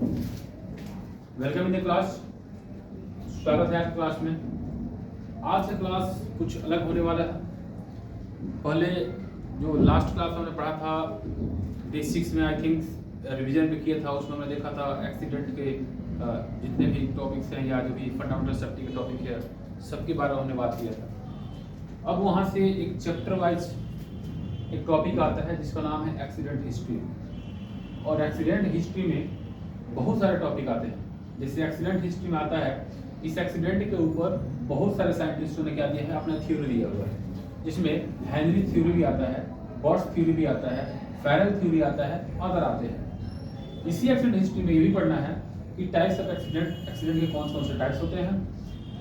Welcome in the class. स्वागत है आज क्लास में। आज से क्लास कुछ अलग होने वाला है। पहले जो लास्ट क्लास हमने पढ़ा था डे 6 में, आई थिंक रिवीजन भी किया था, उसमें हमने देखा था एक्सीडेंट के जितने भी टॉपिक्स हैं या जो भी फंडामेंटल सेफ्टी के टॉपिक है सबके बारे में हमने बात किया था। अब वहाँ से एक चैप्टर वाइज एक टॉपिक आता है जिसका नाम है एक्सीडेंट हिस्ट्री। और एक्सीडेंट हिस्ट्री में बहुत सारे टॉपिक आते हैं। जैसे एक्सीडेंट हिस्ट्री में आता है, इस एक्सीडेंट के ऊपर बहुत सारे साइंटिस्टों ने क्या दिया है, अपना थ्योरी दिया हुआ है, जिसमें हेनरी थ्योरी भी आता है, बॉट्स थ्योरी भी आता है, फेरल थ्योरी आता है, अदर आते हैं। इसी एक्सीडेंट हिस्ट्री में ये भी पढ़ना है कि टाइप्स ऑफ एक्सीडेंट के कौन कौन से टाइप्स होते हैं,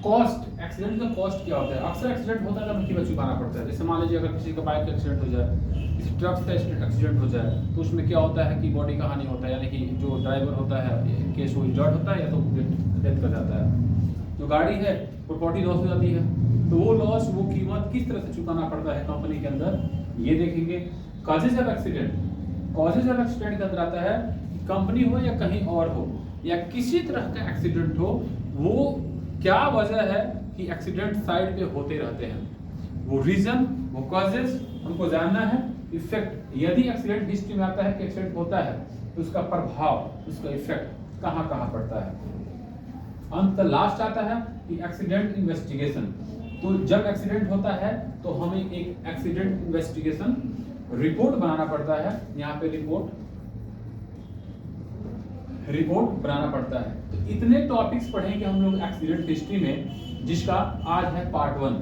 कॉस्ट, एक्सीडेंट का कॉस्ट क्या होता है। अक्सर एक्सीडेंट होता है तो कीमत चुकाना पड़ता है। जैसे मान लीजिए अगर किसी का बाइक का एक्सीडेंट हो जाए, किसी ट्रक का एक्सीडेंट हो जाए, तो उसमें क्या होता है कि बॉडी का हानि होता है, यानी कि जो ड्राइवर होता है इन केस वो इंजर्ड होता है या तो डेथ कर जाता है। जो गाड़ी है प्रॉपर्टी लॉस हो जाती है, तो वो लॉस, वो कीमत किस तरह से चुकाना पड़ता है कंपनी के अंदर, ये देखेंगे। Causes of accident, causes of accident के अंदर आता है कि कंपनी हो या कहीं और हो या किसी तरह का एक्सीडेंट हो, वो क्या वजह है कि एक्सीडेंट साइड पे होते रहते हैं, वो रीजन, वो कॉजेज हमको जानना है। इफेक्ट, यदि एक्सीडेंट हिस्ट्री में आता है कि एक्सीडेंट होता है तो उसका प्रभाव, उसका इफेक्ट कहाँ कहाँ पड़ता है। अंत लास्ट आता है कि एक्सीडेंट इन्वेस्टिगेशन। तो जब एक्सीडेंट होता है तो हमें एक एक्सीडेंट इन्वेस्टिगेशन रिपोर्ट बनाना पड़ता है। यहाँ पे रिपोर्ट बनाना पड़ता है। तो इतने टॉपिक्स पढ़ेंगे हम लोग एक्सीडेंट हिस्ट्री में, जिसका आज है पार्ट 1।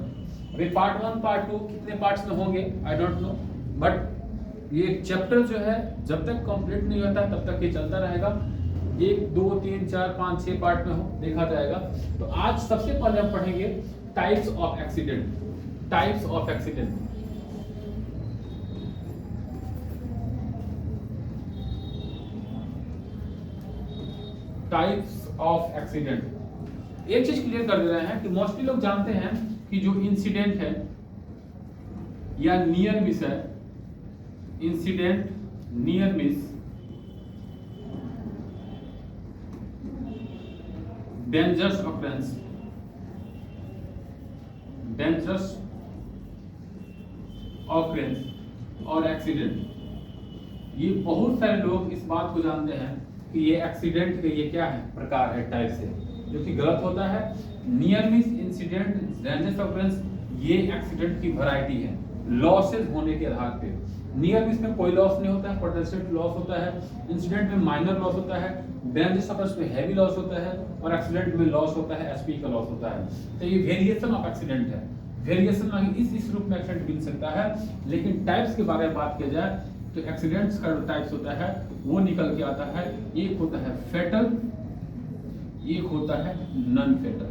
अभी पार्ट 1 पार्ट 2 कितने पार्ट्स में होंगे आई डोंट नो, बट ये चैप्टर जो है जब तक कंप्लीट नहीं होता तब तक ये चलता रहेगा। 1 2 3 4 5 6 पार्ट में हो देखा जाएगा। तो आज सबसे पहले हम पढ़ेंगे types of accident. Types of accident, types of accident. एक चीज क्लियर कर दे रहे हैं कि मोस्टली लोग जानते हैं कि जो इंसिडेंट है या नियर मिस है, incident, near miss, dangerous occurrence, dangerous occurrence और एक्सीडेंट, ये बहुत सारे लोग इस बात को जानते हैं कि ये एक्सीडेंट के ये क्या है, प्रकार है, टाइप से, जो कि गलत होता है। Near miss, incident, dangerous occurrence, ये एक्सीडेंट की वैरायटी है लॉसेस होने के आधार पे। नियर मिस में कोई लॉस नहीं होता है, पोटेंशियल लॉस होता है। इंसिडेंट में माइनर लॉस होता है। डेंजरस ऑकरेंस में हैवी लॉस होता है और एक्सीडेंट में लॉस होता है, एसपी का लॉस होता है। तो ये वेरिएशन ऑफ एक्सीडेंट है। वेरिएशन में इस रूप में एक्सीडेंट मिल सकता है। लेकिन टाइप्स के बारे में बात किया जाए तो एक्सीडेंट्स का जो टाइप्स होता है वो निकल के आता है। एक होता है फेटल, एक होता है नॉन फेटल।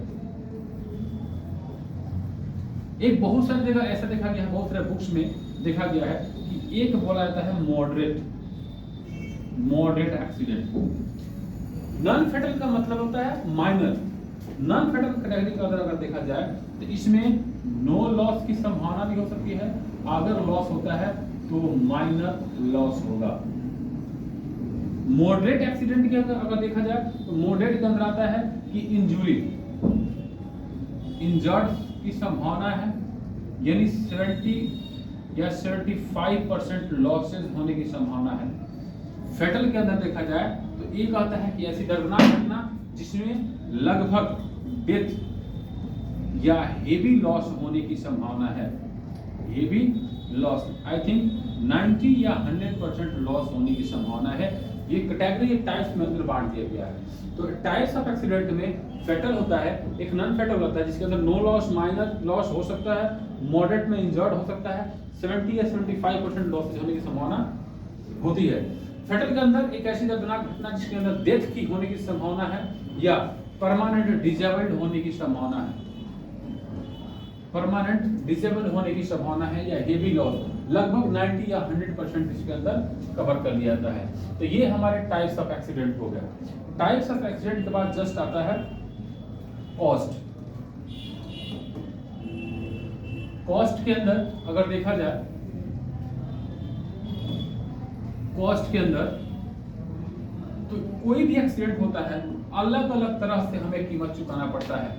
एक बहुत सारी जगह ऐसा देखा गया है, बहुत सारे बुक्स में देखा गया है कि एक बोला जाता है मॉडरेट एक्सीडेंट। नॉन फेटल का मतलब होता है माइनर। नॉन फेटल कैटेगरी का अगर देखा जाए तो इसमें नो लॉस की संभावना भी हो सकती है। अगर लॉस होता है तो माइनर लॉस होगा। मॉडरेट एक्सीडेंट के अगर देखा जाए तो मॉडरेट के अंदर आता है कि इंजर्ड की संभावना है, यानी 70 या 75% लॉसेस होने की संभावना है। फेटल के अंदर देखा जाए तो एक आता है कि ऐसी दर्दनाक घटना जिसमें लगभग डेथ या हेवी लॉस होने की संभावना है। हेवी लॉस, आई थिंक 90 या 100% लॉस होने की संभावना है। ये कैटेगरी टाइप्स में अंदर बांट दिया गया है। तो टाइप्स ऑफ एक्सीडेंट में फेटल होता है, एक नॉन फेटल होता है जिसके अंदर नो लॉस, माइनर लॉस हो सकता है, मॉडरेट में इंजर्ड हो सकता है, 70 या 75% लॉसेज होने की संभावना होती है। फेटल के अंदर एक ऐसी दर्दनाक घटना जिसके अंदर डेथ की होने की संभावना है या परमानेंट डिसेबल्ड होने की संभावना है। परमानेंट डिसेबल होने की संभावना है या हेवी लॉस, लगभग 90 या 100% इसके अंदर कवर कर लिया जाता है। तो ये हमारे टाइप्स ऑफ एक्सीडेंट हो गया। टाइप्स ऑफ एक्सीडेंट के बाद जस्ट आता है कॉस्ट। कॉस्ट के अंदर अगर देखा जाए, कॉस्ट के अंदर तो कोई भी एक्सीडेंट होता है अलग अलग तरह से हमें कीमत चुकाना पड़ता है।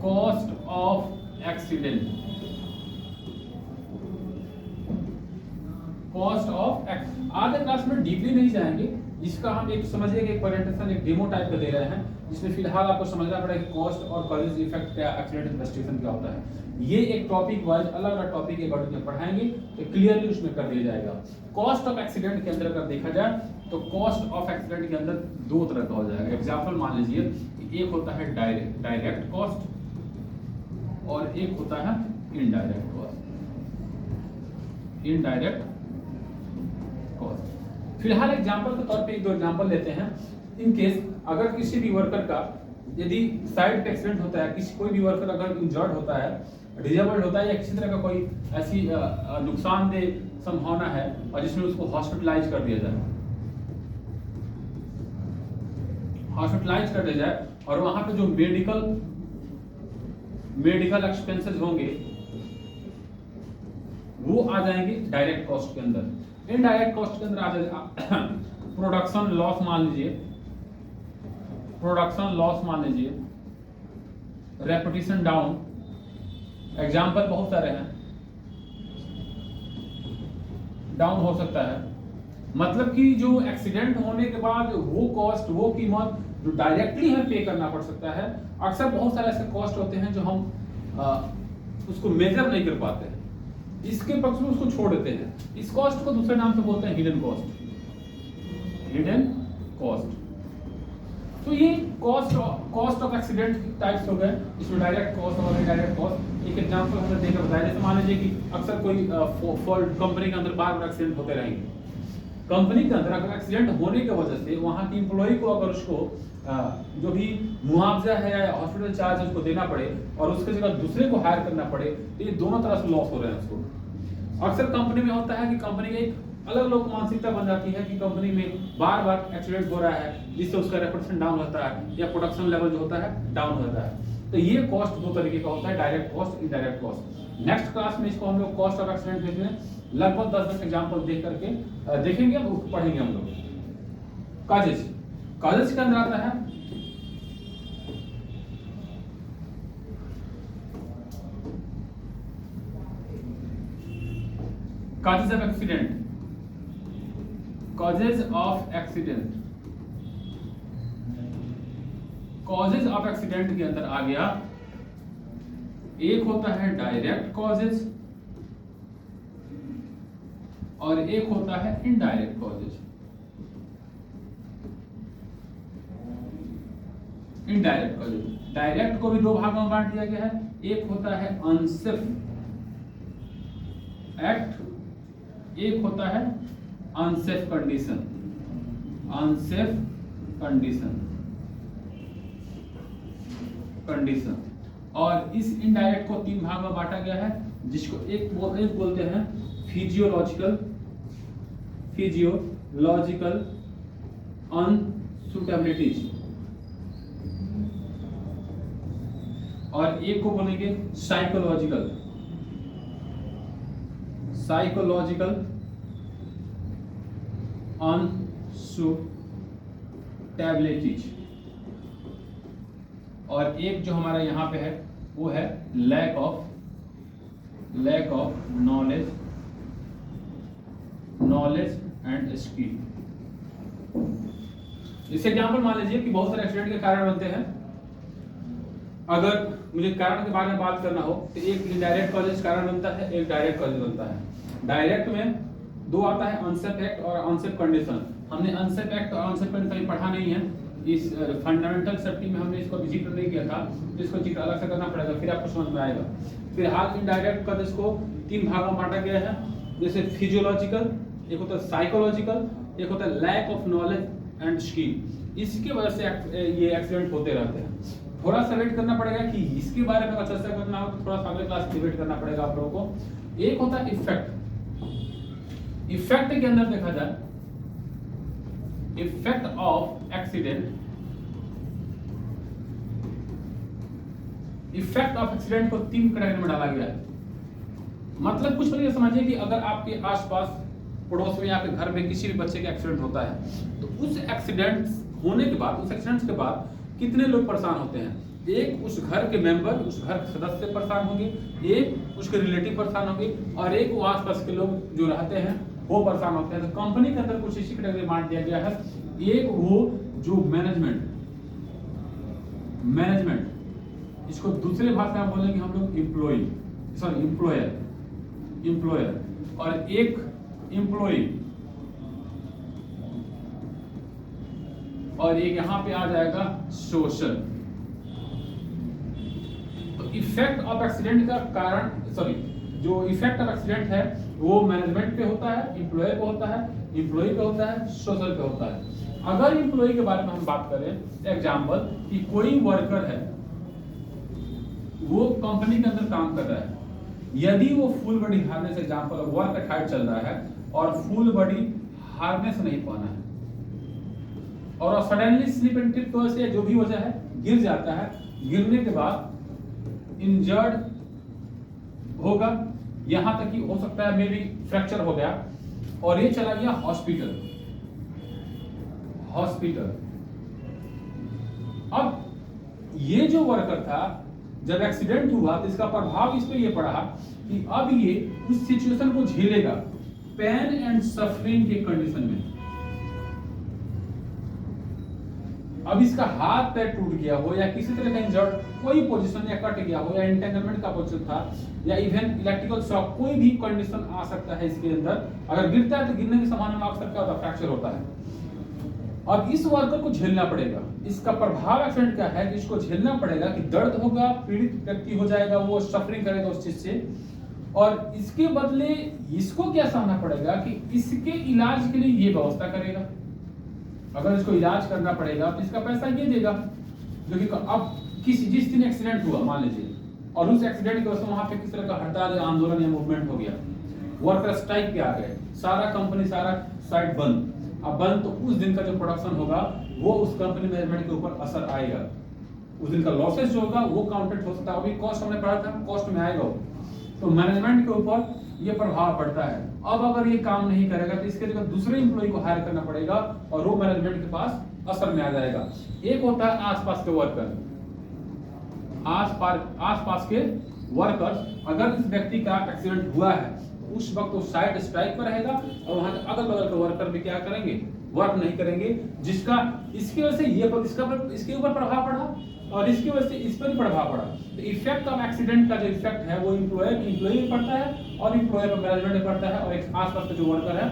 Cost of accident, cost of आज क्लास में डीपली नहीं जाएंगे, इसका हम एक समझिए कि एक प्रेजेंटेशन एक डेमो टाइप का दे रहे हैं, जिसमें फिलहाल आपको समझना पड़ेगा कि कॉस्ट और कॉजेज इफेक्ट क्या, एक्सीडेंट इन्वेस्टिगेशन क्या होता है। ये एक टॉपिक वाइज अलग अलग टॉपिक के अकॉर्डिंग में पढ़ाएंगे तो क्लियरली उसमें कर दिया जाएगा। कॉस्ट ऑफ एक्सीडेंट के अंदर अगर देखा जाए तो कॉस्ट ऑफ एक्सीडेंट के अंदर दो तरह का हो जाएगा। एग्जाम्पल मान लीजिए, एक होता है डायरेक्ट कॉस्ट और एक होता है इनडायरेक्ट कॉस्ट। इनडायरेक्ट कॉस्ट, फिलहाल एग्जाम्पल के तौर पे एक दो एग्जाम्पल लेते हैं। इन केस अगर किसी भी वर्कर का यदि साइड पे एक्सीडेंट होता है, किसी कोई भी वर्कर अगर इंजर्ड होता है, डिजेबल्ड होता है या किसी तरह का कोई ऐसी नुकसानदेह संभावना है और जिसमें उसको हॉस्पिटलाइज कर दिया जाए, हॉस्पिटलाइज कर दिया जाए और वहां पे जो मेडिकल एक्सपेंसेस होंगे वो आ जाएंगे डायरेक्ट कॉस्ट के अंदर। इनडायरेक्ट कॉस्ट के अंदर आ जाएगा प्रोडक्शन लॉस मान लीजिए, प्रोडक्शन लॉस मान लीजिए, रेपुटेशन डाउन, एग्जाम्पल बहुत सारे हैं, डाउन हो सकता है। मतलब कि जो एक्सीडेंट होने के बाद वो कॉस्ट, वो कीमत जो डायरेक्टली हमें पे करना पड़ सकता है, अक्सर बहुत सारे ऐसे कॉस्ट होते हैं जो हम उसको मेजर नहीं कर पाते हैं, इसके पक्ष में उसको छोड़ देते हैं। इस कॉस्ट को दूसरे नाम से बोलते हैं हिडन कॉस्ट, हिडन कॉस्ट। तो ये कॉस्ट ऑफ एक्सीडेंट टाइप्स हो गए, इसमें डायरेक्ट कॉस्ट और इनडायरेक्ट कॉस्ट। एक एग्जांपल हमने देकर बताया, जैसे मान लीजिए कि अक्सर कोई कंपनी के अंदर बार बार एक्सीडेंट होते रहेंगे, कंपनी के अंदर अगर एक्सीडेंट होने की वजह से वहां की एम्प्लॉय को अगर उसको जो भी मुआवजा है या हॉस्पिटल चार्ज उसको देना पड़े और उसके जगह दूसरे को हायर करना पड़े, तो ये दोनों तरह से लॉस हो रहे हैं उसको। अक्सर कंपनी में होता है कि कंपनी की एक अलग अलग मानसिकता बन जाती है कि कंपनी में बार बार एक्सीडेंट हो रहा है, जिससे उसका रेपुटेशन डाउन होता है या प्रोडक्शन लेवल जो होता है डाउन हो जाता है। तो ये कॉस्ट दो तरीके का होता है, direct cost, indirect cost. Next class में इसको हम लोग कॉस्ट ऑफ एक्सीडेंट देते हैं, लगभग 10-10 एग्जांपल देख करके देखेंगे, अब पढ़ेंगे हम लोग। कॉजेज, कॉजेज के अंदर आता है causes of accident, causes of accident, causes of accident के अंदर आ गया, एक होता है डायरेक्ट कॉजेज और एक होता है indirect causes. Indirect causes, direct को भी दो भागों में बांट दिया गया है, एक होता है अनसेफ एक्ट, एक होता है अनसेफ कंडीशन, अनसेफ कंडीशन। और इस इनडायरेक्ट को तीन भाग में बांटा गया है, जिसको एक बोलते हैं फिजियोलॉजिकल अनसुटेबिलिटीज और एक को बोलेंगे साइकोलॉजिकल अनसुटेबिलिटीज और एक जो हमारा यहाँ पे है वो है lack of knowledge and skill. इस एग्जाम्पल मान लीजिए कि बहुत सारे एक्सीडेंट के कारण बनते हैं। अगर मुझे कारण के बारे में बात करना हो तो एक इनडायरेक्ट कॉजेज कारण बनता है, एक डायरेक्ट कॉजेज बनता है। डायरेक्ट में दो आता है, अनसेफ एक्ट और अनसेफ कंडीशन। हमने अनसेफ एक्ट और अनसेफ कंडीशन पढ़ा नहीं है, इस फंडामेंटल सेफ्टी में हमने इसको जिक्र नहीं किया था, तो इसको जिक्र अलग से करना पड़ेगा, फिर आपको समझ में आएगा। फिलहाल इनडायरेक्ट कॉजेज को तीन भागों में बांटा गया है, जैसे फिजियोलॉजिकल, एक होता है साइकोलॉजिकल, एक होता है lack of knowledge and skill. इसकी वजह से ये एक्सीडेंट होते रहते हैं। थोड़ा सा वेट करना पड़ेगा कि इसके बारे में अगर चर्चा करना हो तो थोड़ा सा अगले क्लास में वेट करना पड़ेगा आप लोगों को। एक होता है इफेक्ट। इफेक्ट के अंदर देखा जाए, effect of accident, effect of accident को तीन कैटेगरी में डाला गया है। मतलब कुछ पहले समझिए कि अगर आपके आसपास पड़ोस में या फिर घर में किसी भी बच्चे का एक्सीडेंट होता है, तो उस एक्सीडेंट होने के बाद, उस एक्सीडेंट के बाद कितने लोग परेशान होते हैं? एक उस घर के मेंबर, उस घर के सदस्य परेशान होंगे, एक उसके रिलेटिव परेशान होंगे, और एक वो आसपास के लोग जो रहते हैं वो परेशान होते हैं। तो कंपनी के अंदर कुछ इसी कैटेगरी बांट दिया गया है। एक वो जो मैनेजमेंट, इसको दूसरे भाषा में बोलेंगे हम लोग एम्प्लॉयर, और एक एम्प्लॉय, और एक यहां पे आ जाएगा सोशल। तो इफेक्ट ऑफ एक्सीडेंट का कारण, जो इफेक्ट ऑफ एक्सीडेंट है वो मैनेजमेंट पे होता है, एम्प्लॉय पे होता है, एम्प्लॉय पे होता है, सोशल पे होता है। अगर एम्प्लॉय के बारे में हम बात करें, एग्जांपल कि कोई वर्कर है, वो कंपनी के अंदर काम कर रहा है, यदि वो full body harness, example work at height चल रहा है और फुल बॉडी हार्नेस नहीं पहना है, और सडनली स्लिप एंड ट्रिप तो से जो भी वजह है गिर जाता है, गिरने के बाद इंजर्ड होगा, यहां तक कि हो सकता है मे बी फ्रैक्चर हो गया, और ये चला गया हॉस्पिटल। अब ये जो वर्कर था, जब एक्सीडेंट हुआ तो इसका प्रभाव इस पे ये पड़ा कि अब ये उस सिचुएशन को झेलेगा पेन एंड सफरिंग के कंडीशन में। अब इसका हाथ पैर टूट गया हो, या किसी तरह का इंजर्ड कोई पोजीशन या कट गया हो, या एंटेंगलमेंट का पोजीशन था, या इवन इलेक्ट्रिकल शॉक, कोई भी कंडीशन आ सकता है इसके अंदर। अगर गिरता है तो गिरने की संभावना अक्सर क्या होता है, फ्रैक्चर होता है। अब इस वर्कर को झेलना पड़ेगा, इसका प्रभाव एक्सीडेंट का है कि इसको झेलना पड़ेगा कि दर्द होगा, पीड़ित व्यक्ति हो जाएगा, वो सफरिंग करेगा उस चीज से, और इसके बदले इसको क्या सहना पड़ेगा कि इसके इलाज के लिए ये व्यवस्था करेगा। अगर इसको इलाज करना पड़ेगा तो इसका पैसा ये देगा, जो कि अब जिस दिन एक्सीडेंट हुआ मान लीजिए, और उस एक्सीडेंट की वजह से वहां पे किस तरह का हड़ताल या आंदोलन या मूवमेंट हो गया, वर्कर स्ट्राइक पे आ गए, सारा कंपनी सारा साइट बंद। अब बंद तो उस दिन का जो प्रोडक्शन होगा वो उस कंपनी मैनेजमेंट के ऊपर असर आएगा। उस दिन का लॉसेस जो होगा वो काउंटेड हो सकता है, अभी कॉस्ट हमने पढ़ा था, कॉस्ट में आएगा वो, तो मैनेजमेंट के ऊपर ये प्रभाव पड़ता है। अब अगर ये काम नहीं करेगा तो इसके जगह दूसरे एम्प्लॉय को हायर करना पड़ेगा, और वो मैनेजमेंट के पास असर में आ जाएगा। एक होता है आसपास के वर्कर, आसपास के वर्कर्स, अगर इस व्यक्ति का एक्सीडेंट हुआ है उस वक्त वो साइड स्ट्राइक पर रहेगा, और वहां अगल बगल के वर्कर भी क्या करेंगे, वर्क नहीं करेंगे, जिसका इसकी वजह से इसके ऊपर प्रभाव पड़ा, और इसकी वजह से इस पर भी प्रभाव पड़ा। तो इफेक्ट ऑफ एक्सीडेंट का जो इफेक्ट है वो एम्प्लॉय पे पड़ता है, और एम्प्लॉयर पर मैनेजमेंट पे पड़ता है, और एक आसपास का जो वर्कर है।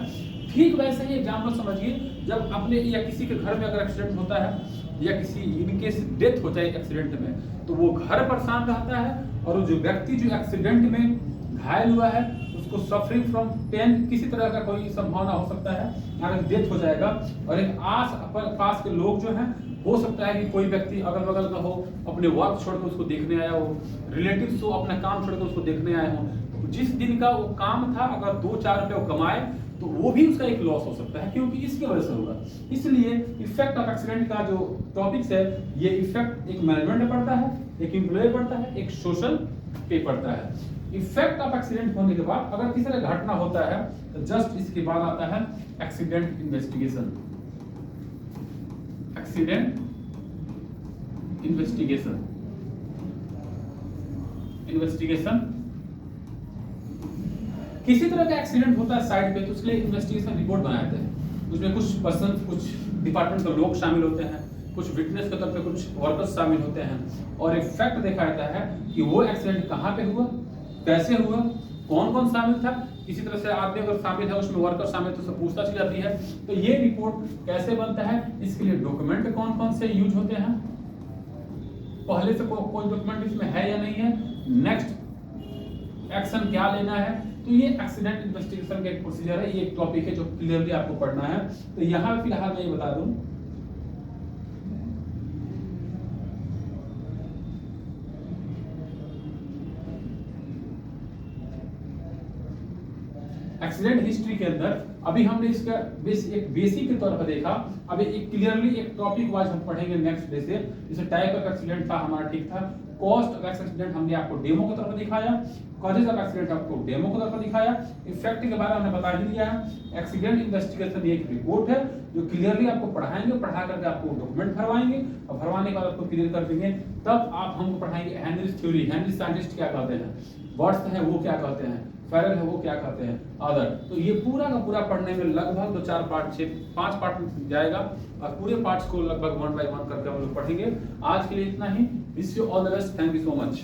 ठीक वैसे ही एग्जांपल समझिए, जब अपने या किसी के घर में अगर एक्सीडेंट होता है, या किसी इनकेस डेथ हो जाए एक्सीडेंट में, तो वो घर परेशान रहता है, और जो व्यक्ति जो एक्सीडेंट में घायल हुआ है उसको सफरिंग फ्रॉम पेन, किसी तरह का कोई संभावना हो सकता है, अगर डेथ हो जाएगा। और एक आस पास के लोग जो हैं, हो सकता है कि कोई व्यक्ति अगल बगल का हो, अपने वर्क छोड़कर उसको देखने आया हो, रिलेटिव्स हो अपना काम छोड़कर उसको देखने आए हो, तो जिस दिन का वो काम था अगर 2-4 रुपए वो कमाए तो वो भी उसका एक लॉस हो सकता है, क्योंकि इसकी वजह से होगा। इसलिए इफेक्ट ऑफ एक्सीडेंट का जो टॉपिक्स है, ये इफेक्ट एक मैनेजमेंट पे पड़ता है, एक एम्प्लॉय पड़ता है, एक सोशल पे पड़ता है। इफेक्ट ऑफ एक्सीडेंट होने के बाद अगर किसी तरह घटना होता है तो जस्ट इसके बाद आता है एक्सीडेंट इन्वेस्टिगेशन। एक्सीडेंट इन्वेस्टिगेशन किसी तरह का एक्सीडेंट होता है साइड पे, तो उसके लिए इन्वेस्टिगेशन रिपोर्ट बनाते हैं। उसमें कुछ पर्सन, कुछ डिपार्टमेंट के लोग शामिल होते हैं, कुछ विटनेस के तौर पे कुछ वर्कर्स शामिल होते हैं, और एक फैक्ट देखा जाता है कि वो एक्सीडेंट कहाँ पे हुआ, कैसे हुआ, कौन कौन शामिल था। किसी तरह से आदमी अगर शामिल है, उसमें वर्कर शामिल, तो उससे पूछताछ की जाती है। तो ये रिपोर्ट कैसे बनता है, इसके लिए डॉक्यूमेंट कौन कौन से यूज होते हैं, पहले से कोई डॉक्यूमेंट इसमें है या नहीं है, नेक्स्ट एक्शन क्या लेना है। तो ये एक्सीडेंट इन्वेस्टिगेशन का एक प्रोसीजर है, ये एक टॉपिक है जो क्लियरली आपको पढ़ना है। तो यहाँ फिलहाल मैं ये बता दूं, एक्सीडेंट हिस्ट्री के अंदर अभी हमने इसका एक बेसिक के तौर पर देखा। अभी एक क्लियरली एक टॉपिक वाइज हम पढ़ेंगे नेक्स्ट डे से। जैसे टाइप ऑफ एक्सीडेंट था हमारा, ठीक था। कॉस्ट ऑफ एक्सीडेंट हमने आपको डेमो के तौर पर दिखाया, कॉजेज ऑफ एक्सीडेंट आपको डेमो के तौर पर दिखाया, इफेक्ट के बारे में हमने बता ही दिया है। एक्सीडेंट इन्वेस्टिगेशन ये एक रिपोर्ट है जो क्लियरली आपको पढ़ाएंगे, पढ़ा करके आपको डॉक्यूमेंट भरवाएंगे और भरवाने के बाद आपको क्लियर कर देंगे। तब आप हमको पढ़ाएंगे हेनरीज थ्योरी, हेनरी साइंटिस्ट क्या कहते हैं, वर्ड्स है वो क्या कहते हैं, फेरल है वो क्या कहते हैं, अदर। तो ये पूरा का पूरा पढ़ने में लगभग 2-4 पार्ट 5 पार्ट में जाएगा और पूरे पार्ट्स को लगभग 1 बाय 1 करके हम लोग पढ़ेंगे। आज के लिए इतना ही। Wish you all the best, thank you so much.